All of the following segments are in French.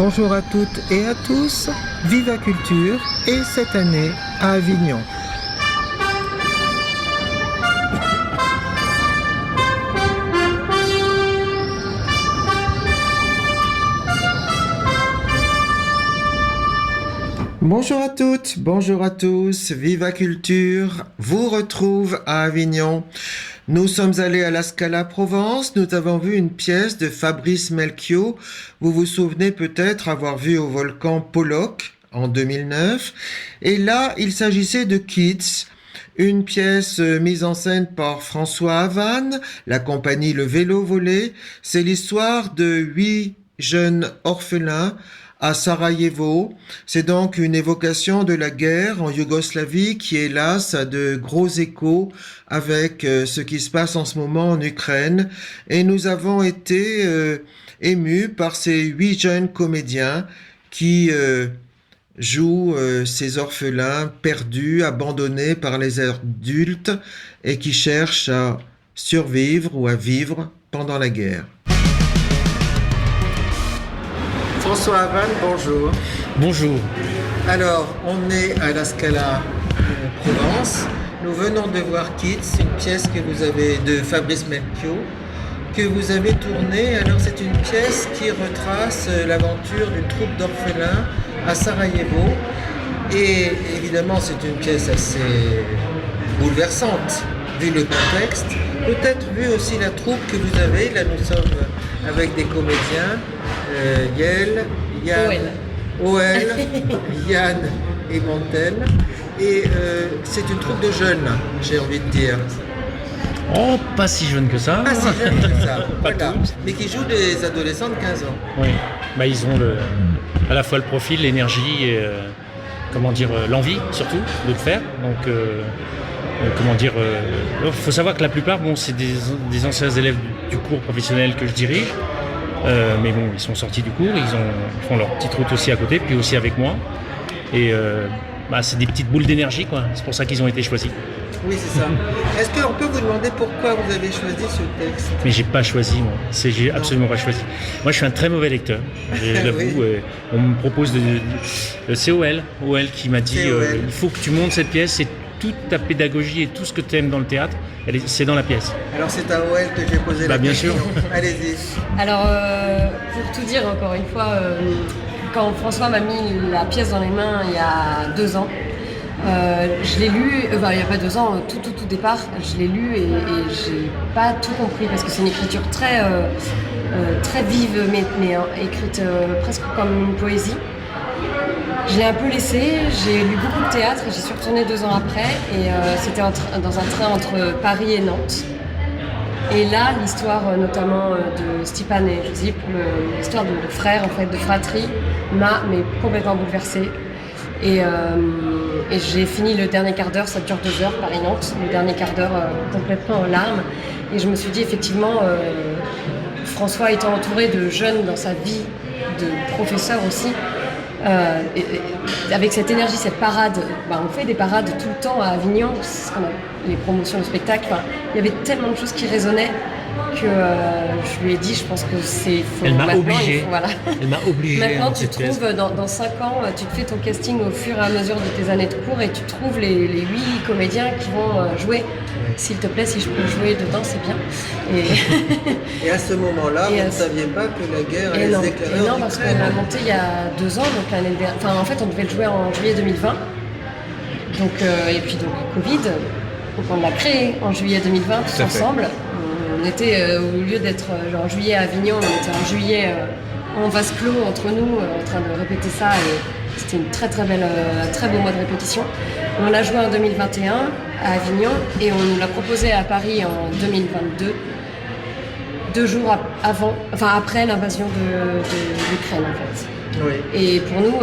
Bonjour à toutes et à tous, Viva Culture et cette année à Avignon. Bonjour à toutes, bonjour à tous, Viva Culture vous retrouve à Avignon. Nous sommes allés à la Scala Provence, nous avons vu une pièce de Fabrice Melchior. Vous vous souvenez peut-être avoir vu au volcan Pollock en 2009. Et là, il s'agissait de Kids, une pièce mise en scène par François Havane, la compagnie Le Vélo Volé. C'est l'histoire de 8 jeunes orphelins à Sarajevo. C'est donc une évocation de la guerre en Yougoslavie qui, hélas, a de gros échos avec ce qui se passe en ce moment en Ukraine. Et nous avons été émus par ces 8 jeunes comédiens qui jouent ces orphelins perdus, abandonnés par les adultes et qui cherchent à survivre ou à vivre pendant la guerre. François Havane, bonjour. Bonjour. Alors, on est à la Scala Provence. Nous venons de voir Kids, une pièce que vous avez de Fabrice Melchior, que vous avez tournée. Alors, c'est une pièce qui retrace l'aventure d'une troupe d'orphelins à Sarajevo. Et évidemment, c'est une pièce assez bouleversante, vu le contexte. Peut-être vu aussi la troupe que vous avez. Là, nous sommes avec des comédiens. Yael, Yann, OL, Yann et Montel. Et c'est une troupe de jeunes, j'ai envie de dire. Oh, pas si jeune que ça. Pas si jeunes que ça, Pas voilà. tous. Mais qui jouent des adolescents de 15 ans. Oui, bah, ils ont à la fois le profil, l'énergie et l'envie surtout de le faire. Donc, faut savoir que la plupart, c'est des anciens élèves du cours professionnel que je dirige. Mais bon, ils sont sortis du cours, ils font leur petite route aussi à côté, puis aussi avec moi. Et c'est des petites boules d'énergie, quoi. C'est pour ça qu'ils ont été choisis. Oui, c'est ça. Est-ce qu'on peut vous demander pourquoi vous avez choisi ce texte ? Mais j'ai pas choisi, moi. J'ai absolument pas choisi. Moi, je suis un très mauvais lecteur. Je l'avoue. Oui. On me propose c'est OL qui m'a dit il faut que tu montes cette pièce. C'est toute ta pédagogie et tout ce que tu aimes dans le théâtre, c'est dans la pièce. Alors c'est à OL que j'ai posé la bien question. sûr. Allez-y. Alors, pour tout dire, encore une fois, quand François m'a mis la pièce dans les mains il y a 2 ans, je l'ai lu, il n'y a pas 2 ans, tout départ, je l'ai lu et j'ai pas tout compris parce que c'est une écriture très vive, mais écrite presque comme une poésie. Je l'ai un peu laissé, j'ai lu beaucoup de théâtre et j'y suis retournée 2 ans après et c'était dans un train entre Paris et Nantes. Et là, l'histoire notamment de Stipan et Josip, l'histoire de frères, en fait, de fratrie, m'a complètement bouleversée. Et j'ai fini le dernier quart d'heure, ça dure 2 heures, Paris-Nantes, le dernier quart d'heure complètement en larmes. Et je me suis dit effectivement, François étant entouré de jeunes dans sa vie, de professeurs aussi, avec cette énergie, cette parade, on fait des parades tout le temps à Avignon, c'est qu'on a les promotions de spectacles, il y avait tellement de choses qui résonnaient que je lui ai dit, je pense que c'est faux. Elle m'a obligé. Voilà. Elle m'a obligé. Maintenant, tu trouves, dans 5 ans, tu te fais ton casting au fur et à mesure de tes années de cours et tu trouves les 8 comédiens qui vont jouer. S'il te plaît, si je peux jouer dedans, c'est bien. Et à ce moment-là, vous ne saviez pas que la guerre allait se déclarer en Ukraine. Non, parce qu'on l'a monté il y a 2 ans, donc l'année dernière. Enfin, en fait, on devait le jouer en juillet 2020. Donc, et puis, Covid. Donc, on l'a créé en juillet 2020, tous ensemble. On était, au lieu d'être en juillet à Avignon, on était en juillet en vase clos entre nous, en train de répéter ça. Et c'était une très beau mois de répétition. On l'a joué en 2021 à Avignon et on nous l'a proposé à Paris en 2022, 2 jours après l'invasion de l'Ukraine en fait. Oui. Et pour nous,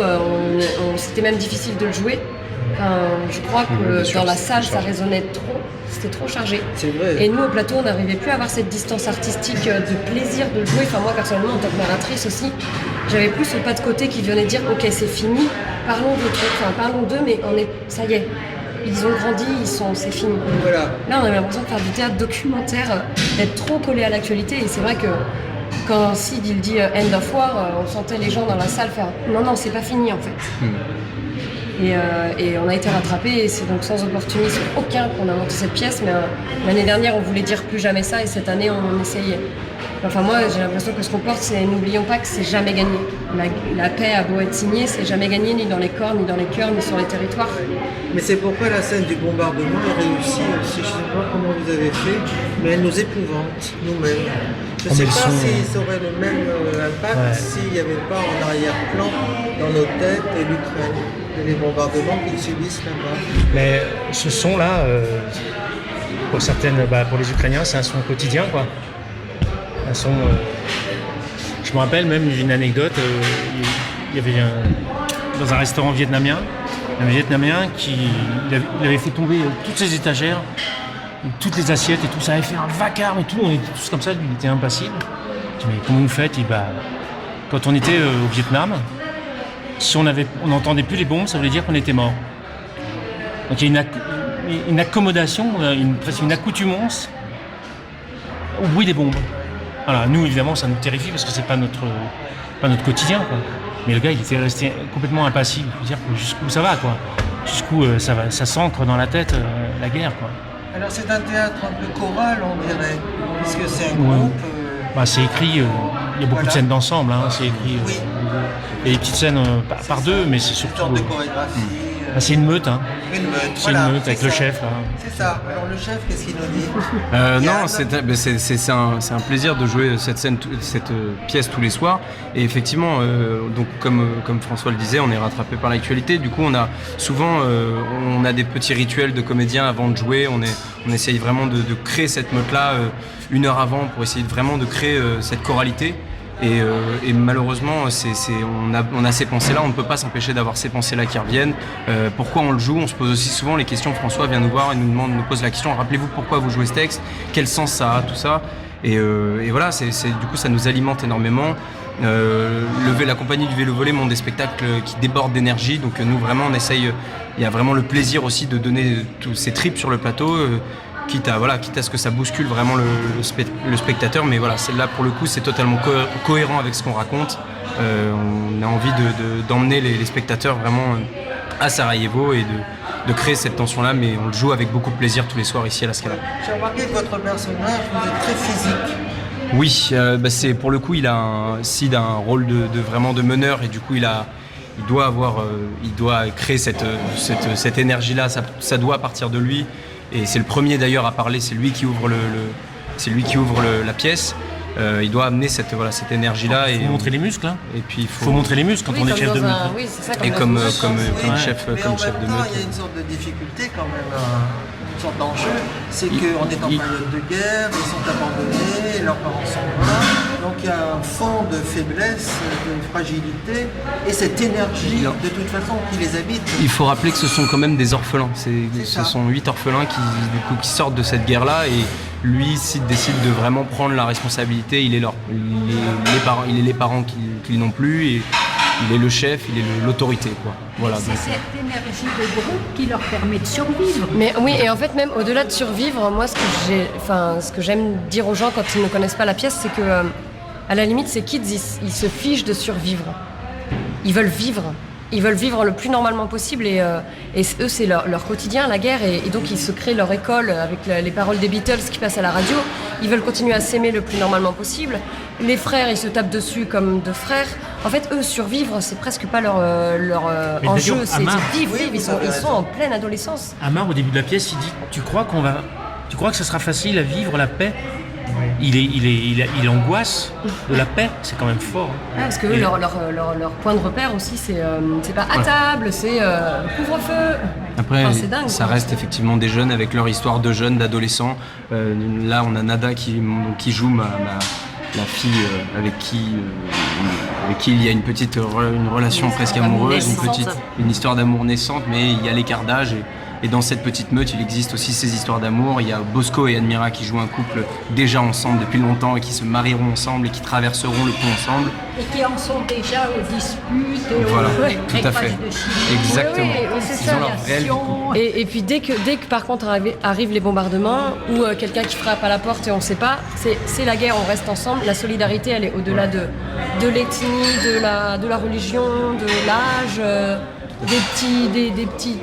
c'était même difficile de le jouer. Je crois que dans la salle, ça résonnait trop, c'était trop chargé. C'est vrai. Et nous, au plateau, on n'arrivait plus à avoir cette distance artistique de plaisir de le jouer. Enfin, moi, personnellement, en tant que narratrice aussi, j'avais plus ce pas de côté qui venait dire « Ok, c'est fini, parlons parlons d'eux, mais ça y est, ils ont grandi, c'est fini. » Voilà. Là, on avait l'impression de faire du théâtre documentaire, d'être trop collé à l'actualité. Et c'est vrai que quand Sid il dit end of war, on sentait les gens dans la salle faire non, c'est pas fini en fait. Et on a été rattrapés, et c'est donc sans opportunisme aucun qu'on a monté cette pièce, mais l'année dernière on voulait dire plus jamais ça, et cette année on essayait. Enfin moi j'ai l'impression que ce qu'on porte, c'est n'oublions pas que c'est jamais gagné. La paix a beau être signée, c'est jamais gagné, ni dans les corps, ni dans les cœurs, ni sur les territoires. Mais c'est pourquoi la scène du bombardement est réussie aussi. Je ne sais pas comment vous avez fait, mais elle nous épouvante nous-mêmes. Je ne sais pas si ça aurait le même impact s'il n'y avait pas en arrière-plan dans nos têtes l'Ukraine et les bombardements qu'ils subissent là-bas. Mais ce son-là, pour les Ukrainiens, c'est un son quotidien, quoi. Un son. Je me rappelle même d'une anecdote. Il y avait dans un restaurant vietnamien, un Vietnamien qui il avait fait tomber toutes ses étagères, toutes les assiettes et tout. Ça avait fait un vacarme et tout. On était tous comme ça. Il était impassible. Je dis mais comment vous faites? Quand on était au Vietnam, si on n'entendait plus les bombes, ça voulait dire qu'on était mort. Donc il y a une accommodation, presque une accoutumance au bruit des bombes. Voilà, nous évidemment ça nous terrifie parce que c'est pas notre quotidien, quoi. Mais le gars il était resté complètement impassible. Il faut dire jusqu'où ça va, quoi. Jusqu'où ça s'ancre dans la tête la guerre, quoi. Alors c'est un théâtre un peu choral, on dirait, parce que c'est un groupe. C'est écrit. Il y a beaucoup de scènes d'ensemble, hein, c'est écrit. Il y a des petites scènes par deux, mais c'est surtout. Une sorte de chorégraphie. C'est une meute, hein. Une meute, c'est une meute avec le chef, là. C'est ça. Alors le chef, qu'est-ce qu'il nous dit? Non, c'est un plaisir de jouer cette pièce tous les soirs. Et effectivement, donc comme François le disait, on est rattrapé par l'actualité. Du coup, on a souvent des petits rituels de comédiens avant de jouer. On essaye vraiment de créer cette meute-là une heure avant pour essayer vraiment de créer cette choralité. Et malheureusement, on a ces pensées-là, on ne peut pas s'empêcher d'avoir ces pensées-là qui reviennent. Pourquoi on le joue? On se pose aussi souvent les questions. François vient nous voir et nous pose la question, rappelez-vous pourquoi vous jouez ce texte, quel sens ça a, tout ça. Et voilà, du coup ça nous alimente énormément. La compagnie du Vélo Volé monte des spectacles qui débordent d'énergie, donc nous vraiment on essaye, il y a vraiment le plaisir aussi de donner tous ces tripes sur le plateau. Quitte à ce que ça bouscule vraiment le spectateur, mais voilà, là pour le coup c'est totalement cohérent avec ce qu'on raconte. On a envie d'emmener les spectateurs vraiment à Sarajevo et de créer cette tension-là, mais on le joue avec beaucoup de plaisir tous les soirs ici à la Scala. J'ai remarqué que votre personnage, vous êtes très physique. Oui, c'est pour le coup il a un rôle vraiment de meneur, et du coup il doit créer cette énergie-là, ça doit partir de lui. Et c'est le premier d'ailleurs à parler, c'est lui qui ouvre la pièce. Il doit amener cette énergie-là. Il faut montrer les muscles, hein. Et puis il faut montrer les muscles quand on est chef de meute. Oui, c'est ça, et comme chef de meute. Mais en même temps, il y a une sorte de difficulté quand même, une sorte d'enjeu, c'est qu'on est en période de guerre, ils sont abandonnés, leurs parents sont morts. Donc il y a un fond de faiblesse, de fragilité, et cette énergie de toute façon qui les habite. Il faut rappeler que ce sont quand même des orphelins. Ce sont 8 orphelins qui sortent de cette guerre-là, et lui, Sid décide de vraiment prendre la responsabilité. Il est les parents qu'ils n'ont plus, et il est le chef, il est l'autorité, quoi. Voilà. C'est cette énergie de groupe qui leur permet de survivre. Mais oui, et en fait même au-delà de survivre, moi ce que j'aime dire aux gens quand ils ne connaissent pas la pièce, c'est que à la limite ces kids ils se fichent de survivre. Ils veulent vivre le plus normalement possible, et eux c'est leur quotidien, la guerre, et donc ils se créent leur école avec les paroles des Beatles qui passent à la radio. Ils veulent continuer à s'aimer le plus normalement possible. Les frères ils se tapent dessus comme deux frères. En fait eux survivre c'est presque pas leur enjeu, c'est vivre, ils sont en pleine adolescence. Amar au début de la pièce il dit tu crois que ça sera facile à vivre la paix? Il angoisse de la paix, c'est quand même fort. Ah, parce que eux, leur point de repère aussi, c'est pas à table, c'est couvre-feu. Après, c'est dingue, ça reste effectivement des jeunes avec leur histoire de jeunes, d'adolescents. Là, on a Nada qui joue la fille avec qui il y a une relation presque amoureuse, une histoire d'amour naissante, mais il y a l'écart d'âge. Et dans cette petite meute, il existe aussi ces histoires d'amour. Il y a Bosco et Admira qui jouent un couple déjà ensemble depuis longtemps et qui se marieront ensemble et qui traverseront le pont ensemble. Et qui en sont déjà aux disputes et Voilà, aux tout à fait. réglages de Chine. Exactement. Oui, c'est Ils ça. ont leur réel du coup. Et puis dès que par contre arrivent les bombardements ou quelqu'un qui frappe à la porte et on ne sait pas, c'est la guerre, on reste ensemble. La solidarité, elle est au-delà de l'ethnie, de la religion, de l'âge, des petits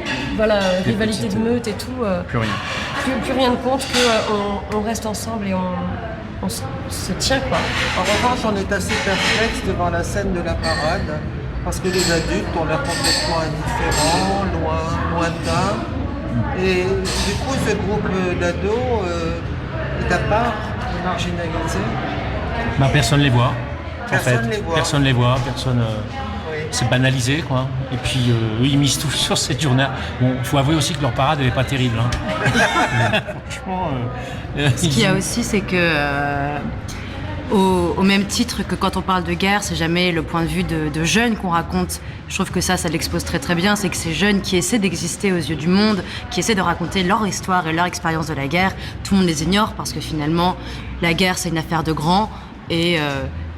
rivalités de meute et tout. Plus rien. Plus rien de compte qu'on reste ensemble et on se tient quoi. En revanche, on est assez perplexe devant la scène de la parade, parce que les adultes ont l'air complètement indifférents, lointains. Et du coup, ce groupe d'ados est à part, marginalisé. Personne les voit. Personne les voit. Personne les voit, personne. Oui. C'est banalisé, quoi. Et puis, ils misent tout sur cette journée. Bon, il faut avouer aussi que leur parade, elle n'est pas terrible. Hein. Franchement. Ce qu'il y a aussi, c'est que, au même titre que quand on parle de guerre, c'est jamais le point de vue de jeunes qu'on raconte. Je trouve que ça l'expose très très bien. C'est que ces jeunes qui essaient d'exister aux yeux du monde, qui essaient de raconter leur histoire et leur expérience de la guerre, tout le monde les ignore parce que finalement, la guerre, c'est une affaire de grands. Et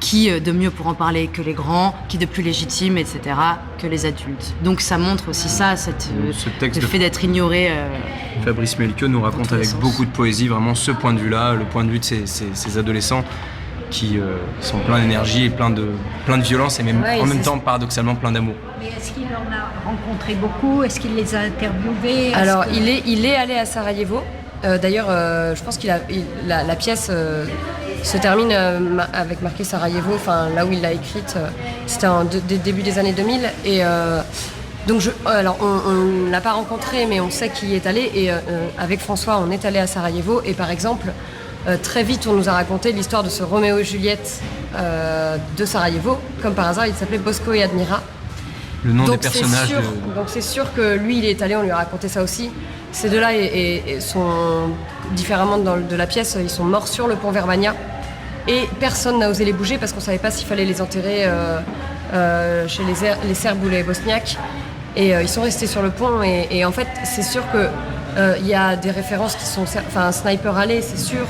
qui de mieux pour en parler que les grands, qui de plus légitime, etc., que les adultes. Donc ça montre aussi ça, Ce texte le de fait d'être ignoré. Fabrice Melchior nous raconte tous les avec sens. beaucoup de poésie vraiment ce point de vue-là, le point de vue de ces adolescents qui sont pleins d'énergie et pleins de violence et même Ouais, en même c'est- temps paradoxalement pleins d'amour. Mais est-ce qu'il en a rencontré beaucoup? Est-ce qu'il les a interviewés? Alors, il est allé à Sarajevo. D'ailleurs, je pense la pièce se termine avec marqué Sarajevo, enfin là où il l'a écrite. C'était début des années 2000. Et donc, on ne l'a pas rencontré, mais on sait qu'il y est allé. Et avec François, on est allé à Sarajevo. Et par exemple, très vite, on nous a raconté l'histoire de ce Roméo et Juliette de Sarajevo. Comme par hasard, il s'appelait Bosco et Admira. Le nom des Donc personnages. donc c'est sûr que lui, il est allé, on lui a raconté ça aussi. Ces deux-là et sont différemment de la pièce, ils sont morts sur le pont Verbania. Et personne n'a osé les bouger parce qu'on ne savait pas s'il fallait les enterrer chez les Serbes ou les Bosniaques. Et ils sont restés sur le pont. Et en fait, c'est sûr qu'il y a des références qui sont... Enfin, Sniper Alley, c'est sûr.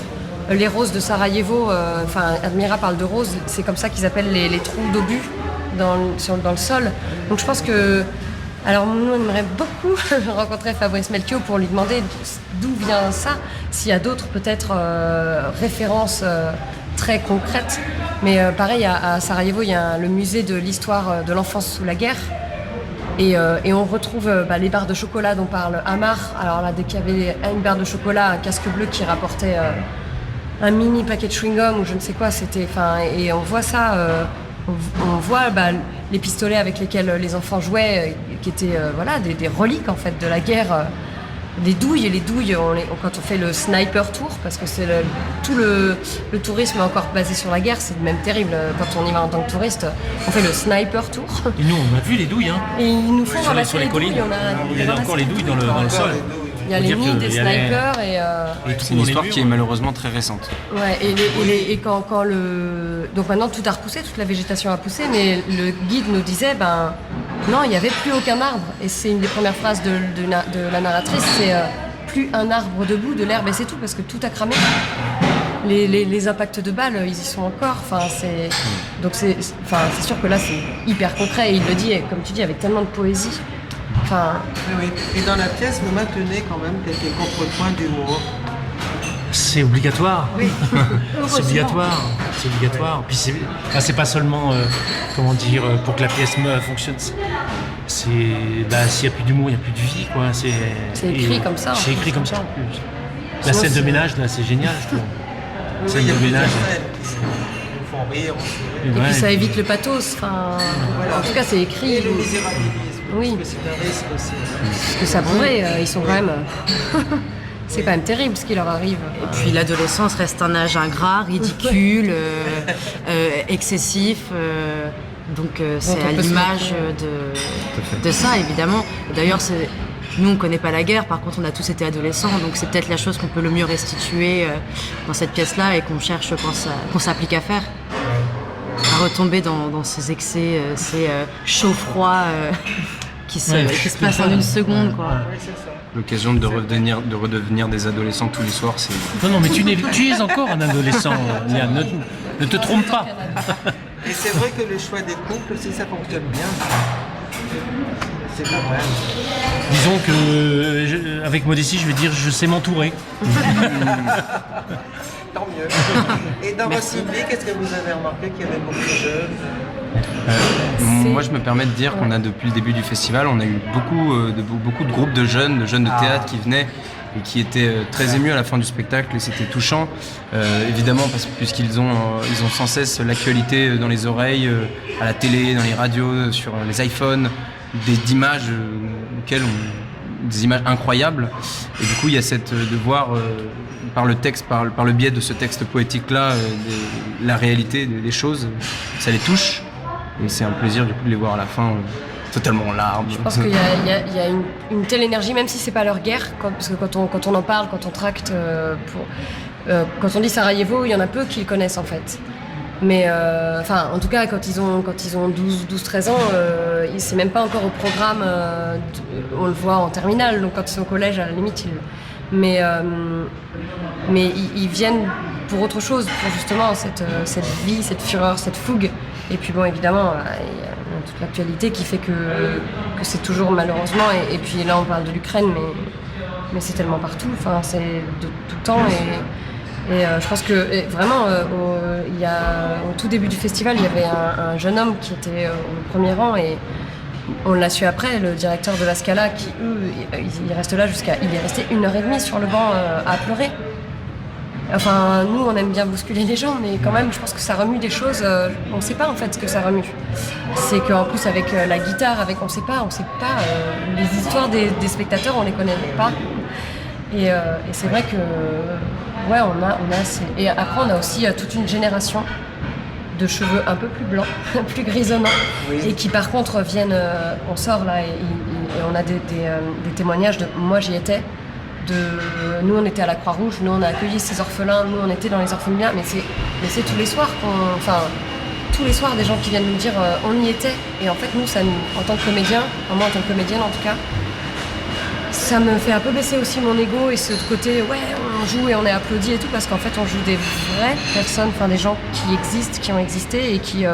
Les roses de Sarajevo, Admira parle de roses, c'est comme ça qu'ils appellent les trous d'obus dans le sol. Donc je pense que... Alors nous, on aimerait beaucoup rencontrer Fabrice Melchior pour lui demander d'où vient ça, s'il y a d'autres peut-être références très concrètes. Mais pareil, à Sarajevo, il y a le musée de l'histoire de l'enfance sous la guerre. Et on retrouve les barres de chocolat dont parle Amar. Alors là, dès qu'il y avait une barre de chocolat, un casque bleu qui rapportait un mini paquet de chewing-gum ou je ne sais quoi, et on voit ça... On voit les pistolets avec lesquels les enfants jouaient, qui étaient des reliques en fait de la guerre. Les douilles, quand on fait le sniper tour, parce que c'est tout le tourisme est encore basé sur la guerre, c'est même terrible quand on y va en tant que touriste. On fait le sniper tour. Et nous, on a vu les douilles, hein. Et ils nous font Sur ramasser les les douilles. collines, il y a encore les douilles dans le sol. Il y a les nids des snipers et... C'est une histoire qui est malheureusement très récente. Ouais, et quand donc maintenant tout a repoussé, toute la végétation a poussé, mais le guide nous disait, non, il n'y avait plus aucun arbre. Et c'est une des premières phrases de la narratrice, c'est plus un arbre debout, de l'herbe et c'est tout, parce que tout a cramé. Les impacts de balles, ils y sont encore. Donc c'est sûr que là c'est hyper concret, et il le dit, et comme tu dis, avec tellement de poésie. Oui. Et dans la pièce, vous maintenez quand même quelques contrepoints d'humour. C'est obligatoire. Oui. C'est obligatoire. C'est obligatoire. Puis c'est pas seulement, pour que la pièce fonctionne. S'il n'y a plus d'humour, il n'y a plus de vie, quoi. C'est écrit comme ça, en C'est plus. écrit comme ça en plus. La Sinon, scène de c'est- ménage, là, c'est génial, je trouve. Oui, Scène il y a de plusieurs ménage. scènes qui nous font rire. Et Ouais. puis ça évite le pathos. En tout cas, c'est écrit. Et le misérabilisme. Oui. Parce que c'est un risque aussi. Parce que ça pourrait, ils sont quand même... c'est quand même terrible ce qui leur arrive. Et puis l'adolescence reste un âge ingrat, ridicule, excessif. Donc c'est on à peut se l'image moquer. de ça, évidemment. D'ailleurs, nous, on ne connaît pas la guerre, par contre, on a tous été adolescents, donc c'est peut-être la chose qu'on peut le mieux restituer dans cette pièce-là et qu'on cherche, qu'on s'applique à faire. À retomber dans ces excès, ces chauds-froids qui qui se passe en une seconde, quoi. L'occasion de redevenir des adolescents tous les soirs, c'est... Non, mais tu es encore un adolescent, Liane. Ne te trompe pas. Et c'est vrai que le choix des couples aussi, ça fonctionne bien. C'est pas mal. Disons que, avec modestie, je vais dire, je sais m'entourer. Tant mieux. Et dans votre public, est-ce que vous avez remarqué qu'il y avait beaucoup de jeunes? Moi, je me permets de dire qu'on a, depuis le début du festival, on a eu beaucoup de groupes de jeunes de théâtre qui venaient et qui étaient très émus à la fin du spectacle, et c'était touchant, évidemment, puisqu'ils ont sans cesse l'actualité dans les oreilles, à la télé, dans les radios, sur les iPhones, d'images des images incroyables, et du coup il y a de voir par le texte, par le biais de ce texte poétique-là, la réalité des choses, ça les touche, et c'est un plaisir du coup de les voir à la fin totalement en larmes. Je pense qu'il y a une telle énergie, même si c'est pas leur guerre, parce que quand on en parle, quand on tracte, quand on dit Sarajevo, il y en a peu qui le connaissent en fait. Mais en tout cas, quand ils ont 12-13 ans, c'est même pas encore au programme, on le voit en terminale, donc quand ils sont au collège, à la limite, mais ils viennent pour autre chose, pour justement cette vie, cette fureur, cette fougue. Et puis bon, évidemment, il y a toute l'actualité qui fait que c'est toujours malheureusement, et puis là on parle de l'Ukraine, mais c'est tellement partout, enfin c'est de tout le temps, et je pense que vraiment au tout début du festival, il y avait un jeune homme qui était au premier rang, et on l'a su après, le directeur de la Scala, qui il reste là il est resté 1h30 sur le banc à pleurer. Enfin, nous, on aime bien bousculer les gens, mais quand même, je pense que ça remue des choses. On ne sait pas en fait ce que ça remue. C'est qu'en plus, avec la guitare, on sait pas. Les histoires des spectateurs, on les connaît pas. Et c'est vrai que, ouais, on a. Et après, on a aussi toute une génération de cheveux un peu plus blancs, plus grisonnants, et qui par contre viennent. On sort là et on a des témoignages de. Moi, j'y étais. Nous on était à la Croix-Rouge, nous on a accueilli ces orphelins, nous on était dans les orphelinats, mais c'est tous les soirs tous les soirs des gens qui viennent nous dire on y était, et en fait nous en tant que comédien, moi en tant que comédienne en tout cas, ça me fait un peu baisser aussi mon ego, et ce côté ouais on joue et on est applaudi et tout, parce qu'en fait on joue des vraies personnes, des gens qui existent, qui ont existé, et qui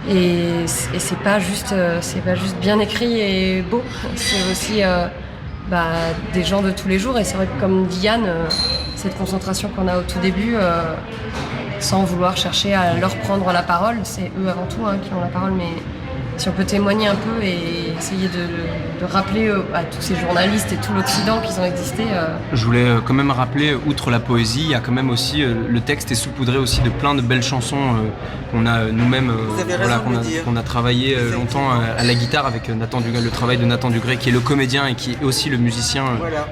et c'est pas juste bien écrit et beau, c'est aussi des gens de tous les jours. Et c'est vrai que comme dit Yann, cette concentration qu'on a au tout début, sans vouloir chercher à leur prendre la parole, c'est eux avant tout qui ont la parole, mais si on peut témoigner un peu et essayer de rappeler à tous ces journalistes et tout l'Occident qu'ils ont existé. Je voulais quand même rappeler, outre la poésie, il y a quand même aussi, le texte est saupoudré aussi de plein de belles chansons qu'on a nous-mêmes, qu'on a travaillé longtemps à la guitare avec le travail de Nathan Dugré, qui est le comédien et qui est aussi le musicien,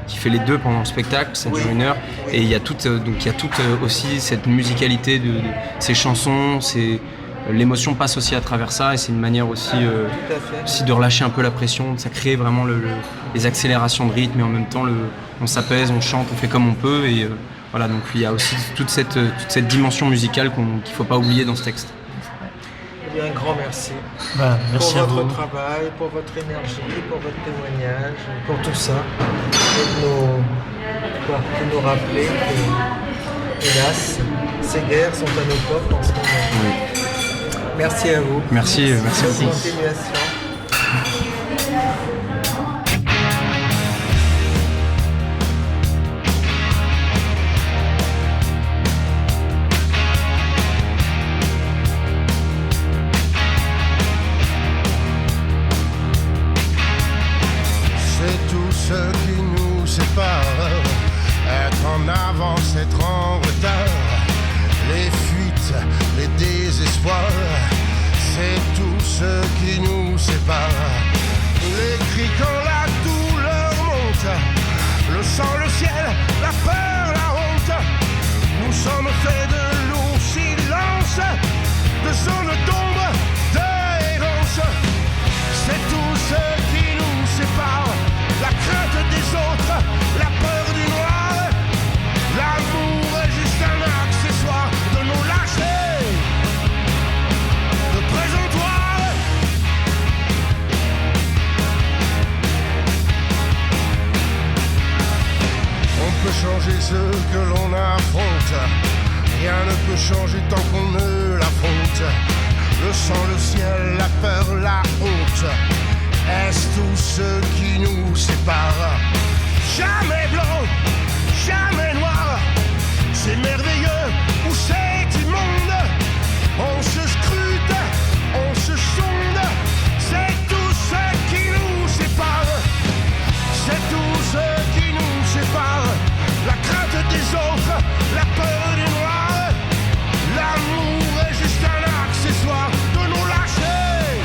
qui fait les deux pendant le spectacle, ça dure 1 heure, et il y a toute aussi cette musicalité de ces chansons, l'émotion passe aussi à travers ça, et c'est une manière aussi de relâcher un peu la pression. Ça crée vraiment les accélérations de rythme, et en même temps on s'apaise, on chante, on fait comme on peut, et voilà, donc il y a aussi toute cette dimension musicale qu'il ne faut pas oublier dans ce texte. Eh bien, un grand merci. Merci pour à votre vous. travail, pour votre énergie, pour votre témoignage, pour tout ça, et de nous rappeler que, hélas, ces guerres sont à nos portes en ce moment. Oui. Merci à vous. Merci Bonne beaucoup. continuation. C'est tout ce qui nous sépare. Être en avance, être en retard. Les fuites, les désespoirs, c'est tout ce qui nous sépare. Les cris quand la douleur monte, le sang, le ciel, la peur, la honte. Nous sommes faits de lourds silences, de zones d'ombre, d'errance. C'est tout ce qui nous sépare. La crainte des autres, la peur du noir. L'amour est juste un accessoire de nos lâchetés, de présentoir. Rien ne peut changer tant qu'on ne l'affronte. Le sang, le ciel, la peur, la honte. Est-ce tout ce qui nous sépare? Jamais blanc, jamais noir. C'est merveilleux ou c'est immonde. On se scrute, on se sonde. C'est tout ce qui nous sépare. C'est tout ce qui nous sépare. La crainte des autres, la peur des noirs. L'amour est juste un accessoire de nos lâchetés.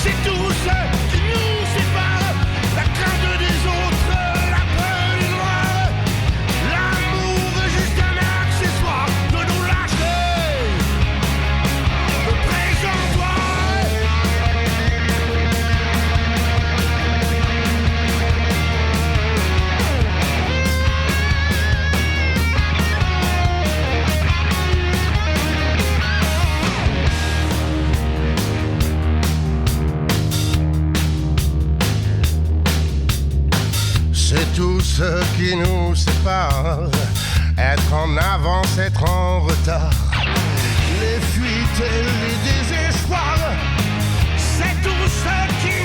C'est tout ce qui nous sépare. La crainte des autres, la peur des noirs. L'amour est juste un accessoire de nos lâchetés. Le présentoir. C'est tout ce qui nous sépare. Être en avance, être en retard. Les fuites et les désespoirs. C'est tout ce qui